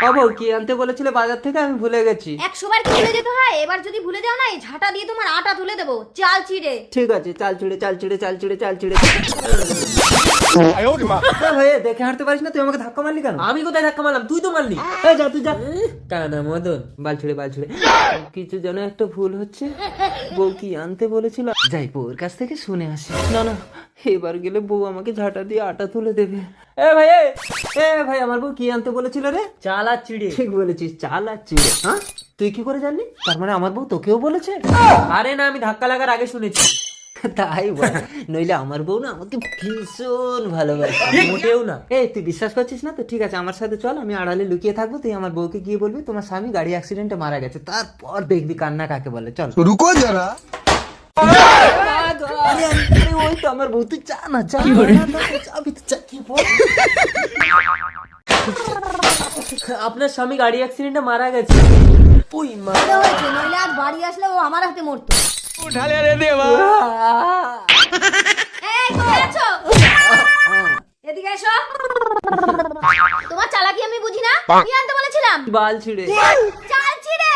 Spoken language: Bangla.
বাবু কি আনতে বলেছিলে বাজার থেকে? আমি ভুলে গেছি। 100 বার কি ভুলে যেতে হয়? এবার যদি ভুলে যাও না, এই ঝাঁটা দিয়ে তোমার আটা তুলে দেবো, চাল চিড়ে। ঠিক আছে, চাল চুড়ে চাল চুড়ে চাল চুড়ে চাল চুড়ে। ভাই দেখে হাঁটতে পারিস না? তুই আমাকে ধাক্কা মারলি কেন? আমি কোথায় ধাক্কা মারলাম? তুই তো মারলি। এই যা তুই যা। কানা মদন। বাল ছুড়ে বাল ছুড়ে। কিছু যেন একটা ভুল হচ্ছে। বউ কি আনতে বলেছিল? যাই বউর কাছ থেকে শুনে আসি। না না, এবার গেলে বউ আমাকে ঝাঁটা দিয়ে আটা তুলে দেবে। এ ভাই ভাই, আমার বউ কি আনতে বলেছিল রে? চাল আর চিড়ে। ঠিক বলেছিস, চাল আর চিড়ে। হ্যাঁ, তুই কি করে জানলি? তার মানে আমার বউ তোকেও বলেছে? আরে না, আমি ধাক্কা লাগার আগে শুনেছি। তাই বল, নইলে আমার বউ না আমাকে ভীষণ ভালোবাসে। মোটেও না। এই তুই বিশ্বাস করছিস না তো? ঠিক আছে, আমার সাথে চল, আমি আড়ালে লুকিয়ে থাকবো। তুই আমার বউকে গিয়ে বলবি তোমার স্বামী গাড়ি অ্যাক্সিডেন্টে মারা গেছে, তারপর দেখবি কান্না কাকে বলে। চল। रुको जरा। আরে, ওই তো আমার বউ, তুই চা না, চা চাবি তো, চা কি বল। আপনার স্বামী গাড়ি অ্যাক্সিডেন্টে মারা গেছে। ওই মা। ভালো হয়েছে, নইলে আজ বাড়ি আসলে ও আমার হাতে মরতো। এই কোথায় আছো? এদিকে এসো। তোমার চালাকি আমি বুঝি না। কি আনতে বলেছিলাম? বাল ছিড়ে। চাল চিড়ে।